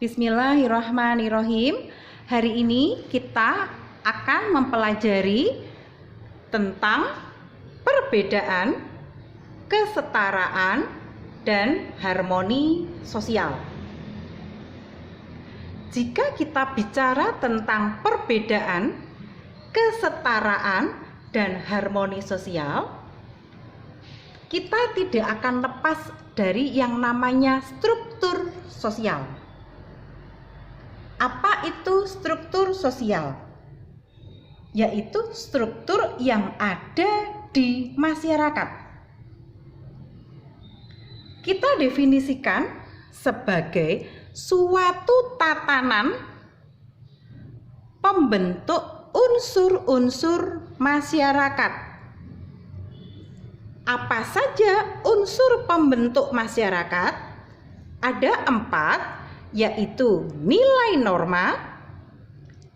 Bismillahirrahmanirrahim. Hari ini kita akan mempelajari tentang perbedaan, kesetaraan, dan harmoni sosial. Jika kita bicara tentang perbedaan, kesetaraan, dan harmoni sosial, kita tidak akan lepas dari yang namanya struktur sosial. Apa itu struktur sosial? Yaitu struktur yang ada di masyarakat. Kita definisikan sebagai suatu tatanan pembentuk unsur-unsur masyarakat. Apa saja unsur pembentuk masyarakat? Ada 4, yaitu nilai norma,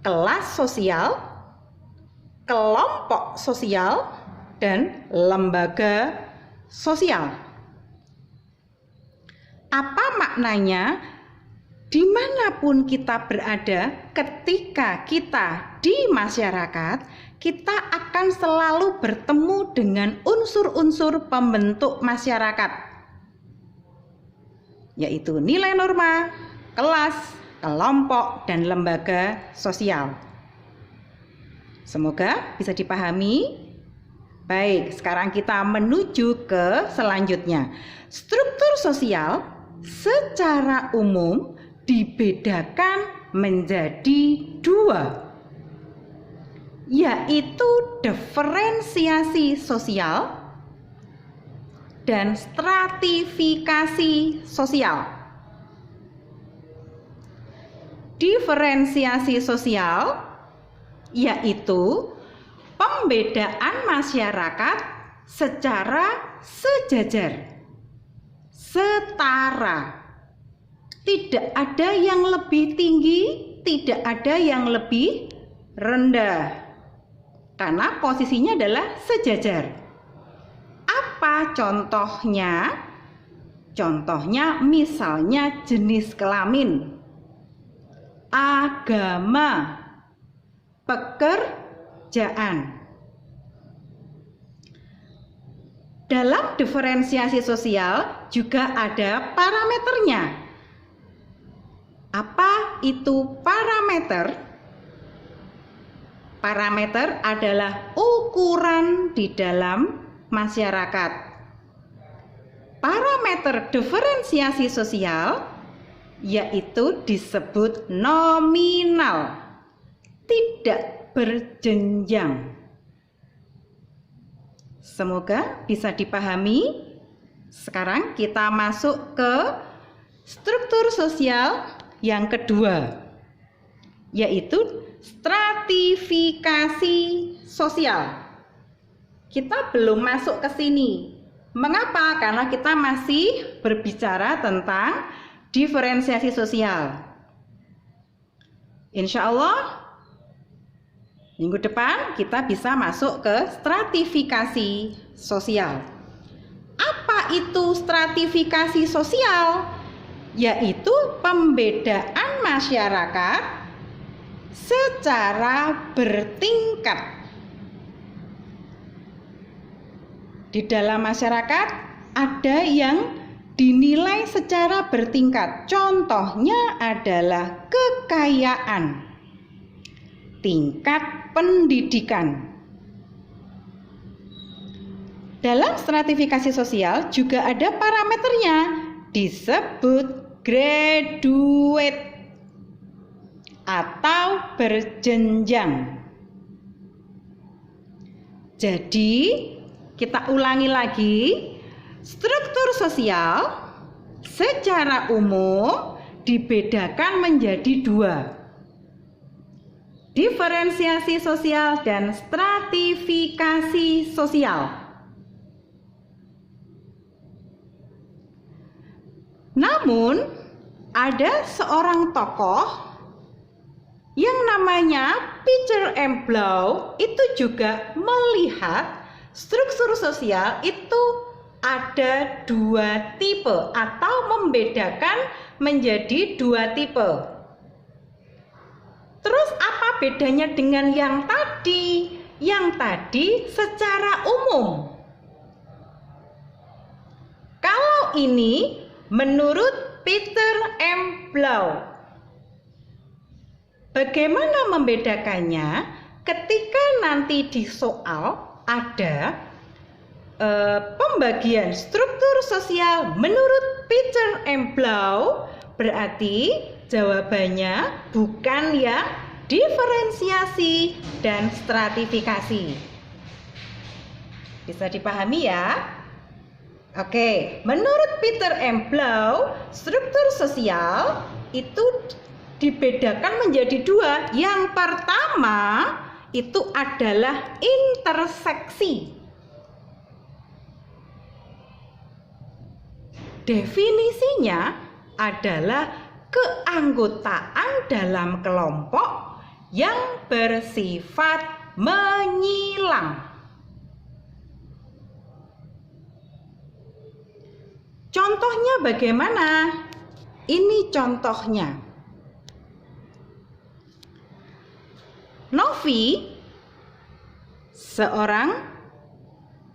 kelas sosial, kelompok sosial, dan lembaga sosial. Apa maknanya? Dimanapun kita berada, ketika kita di masyarakat, kita akan selalu bertemu dengan unsur-unsur pembentuk masyarakat, yaitu nilai norma, kelas, kelompok, dan lembaga sosial. Semoga bisa dipahami. Baik, sekarang kita menuju ke selanjutnya. Struktur sosial secara umum dibedakan menjadi 2, yaitu diferensiasi sosial dan stratifikasi sosial. Diferensiasi sosial yaitu pembedaan masyarakat secara sejajar, setara. Tidak ada yang lebih tinggi, tidak ada yang lebih rendah, karena posisinya adalah sejajar. Apa contohnya? Contohnya misalnya jenis kelamin, agama, pekerjaan. Dalam diferensiasi sosial juga ada parameternya. Apa itu parameter? Parameter adalah ukuran di dalam masyarakat. Parameter diferensiasi sosial yaitu disebut nominal, tidak berjenjang. Semoga bisa dipahami. Sekarang kita masuk ke struktur sosial yang kedua, yaitu stratifikasi sosial. Kita belum masuk ke sini. Mengapa? Karena kita masih berbicara tentang diferensiasi sosial. Insya Allah minggu depan kita bisa masuk ke stratifikasi sosial. Apa itu stratifikasi sosial? Yaitu pembedaan masyarakat secara bertingkat. Di dalam masyarakat ada yang dinilai secara bertingkat. Contohnya adalah kekayaan, tingkat pendidikan. Dalam stratifikasi sosial juga ada parameternya, disebut graduate atau berjenjang. Jadi kita ulangi lagi, struktur sosial secara umum dibedakan menjadi 2, diferensiasi sosial dan stratifikasi sosial. Namun ada seorang tokoh yang namanya Peter M. Blau itu juga melihat struktur sosial itu ada 2 tipe atau membedakan menjadi 2 tipe. Terus apa bedanya dengan yang tadi? Yang tadi secara umum. Kalau ini menurut Peter M. Blau. Bagaimana membedakannya? Ketika nanti di soal ada pembagian struktur sosial menurut Peter M. Blau, berarti jawabannya bukan yang diferensiasi dan stratifikasi. Bisa dipahami ya? Oke, menurut Peter M. Blau, struktur sosial itu dibedakan menjadi 2. Yang pertama itu adalah interseksi. Definisinya adalah keanggotaan dalam kelompok yang bersifat menyilang. Contohnya bagaimana? Ini contohnya. Novi, seorang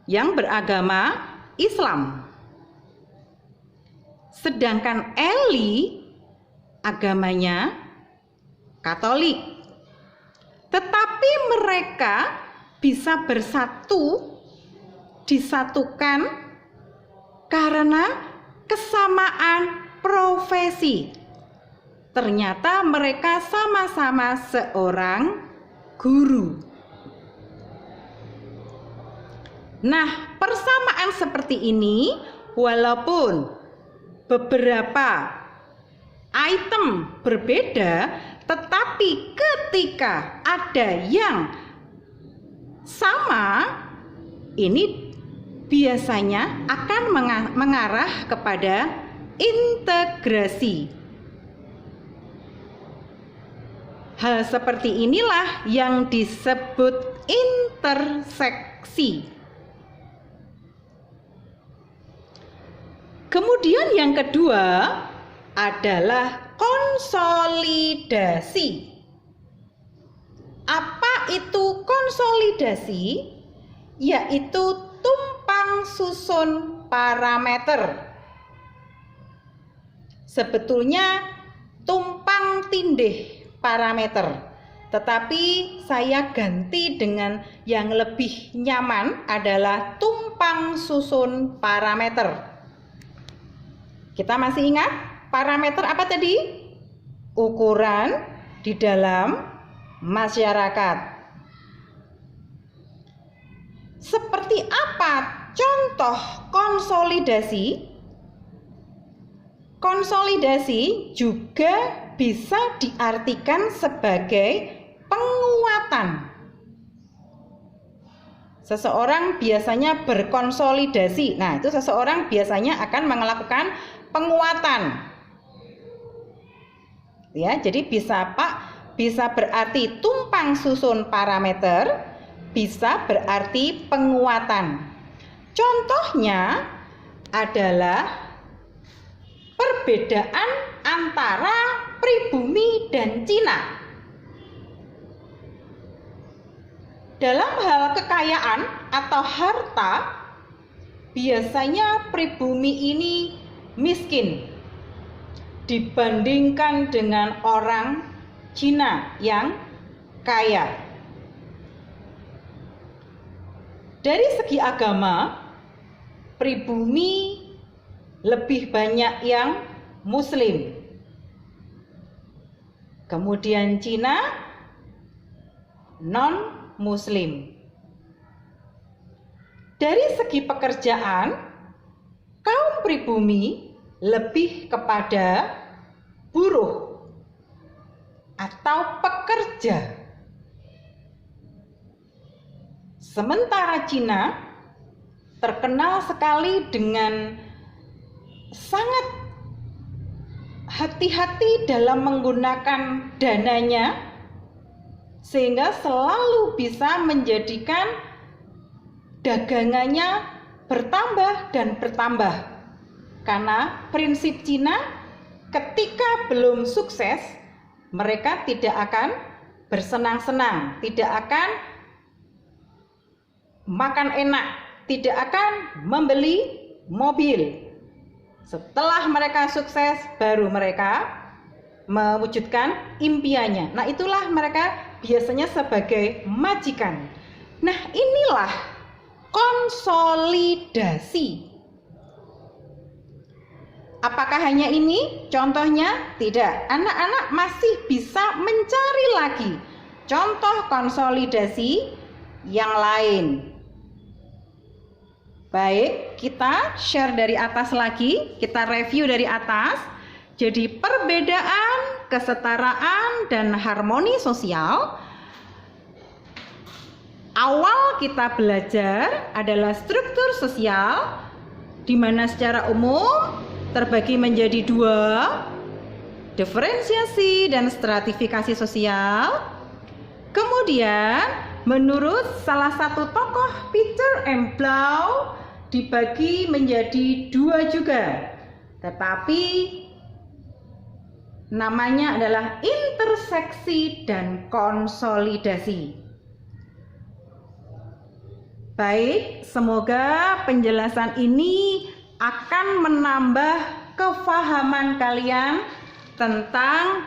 yang beragama Islam. Sedangkan Eli agamanya Katolik. Tetapi mereka bisa bersatu, disatukan karena kesamaan profesi. Ternyata mereka sama-sama seorang guru. Nah, persamaan seperti ini walaupun beberapa item berbeda, tetapi ketika ada yang sama, ini biasanya akan mengarah kepada integrasi. Hal seperti inilah yang disebut interseksi. Kemudian yang kedua adalah konsolidasi. Apa itu konsolidasi? Yaitu tumpang susun parameter. Sebetulnya tumpang tindih parameter, tetapi saya ganti dengan yang lebih nyaman adalah tumpang susun parameter. Kita masih ingat parameter apa tadi? Ukuran di dalam masyarakat. Seperti apa contoh konsolidasi? Konsolidasi juga bisa diartikan sebagai penguatan. Seseorang biasanya berkonsolidasi. Nah, itu seseorang biasanya akan melakukan penguatan. Ya, jadi bisa berarti tumpang susun parameter, bisa berarti penguatan. Contohnya adalah perbedaan antara pribumi dan Cina. Dalam hal kekayaan atau harta, biasanya pribumi ini miskin dibandingkan dengan orang Cina yang kaya. Dari segi agama, pribumi lebih banyak yang Muslim. Kemudian Cina non-Muslim. Dari segi pekerjaan, kaum pribumi lebih kepada buruh atau pekerja. Sementara Cina terkenal sekali dengan sangat hati-hati dalam menggunakan dananya, sehingga selalu bisa menjadikan dagangannya bertambah dan bertambah. Karena prinsip Cina ketika belum sukses, mereka tidak akan bersenang-senang, tidak akan makan enak, tidak akan membeli mobil. Setelah mereka sukses, baru mereka mewujudkan impiannya. Nah, itulah mereka biasanya sebagai majikan. Nah, inilah konsolidasi. Apakah hanya ini contohnya? Tidak. Anak-anak masih bisa mencari lagi contoh konsolidasi yang lain. Baik, kita share dari atas lagi, kita review dari atas. Jadi perbedaan, kesetaraan, dan harmoni sosial. Awal kita belajar adalah struktur sosial, di mana secara umum terbagi menjadi 2, diferensiasi dan stratifikasi sosial. Kemudian menurut salah satu tokoh Peter M. Blau dibagi menjadi 2 juga, tetapi namanya adalah interseksi dan konsolidasi. Baik, semoga penjelasan ini akan menambah kefahaman kalian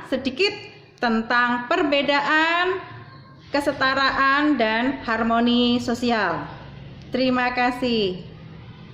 sedikit tentang perbedaan, kesetaraan, dan harmoni sosial. Terima kasih.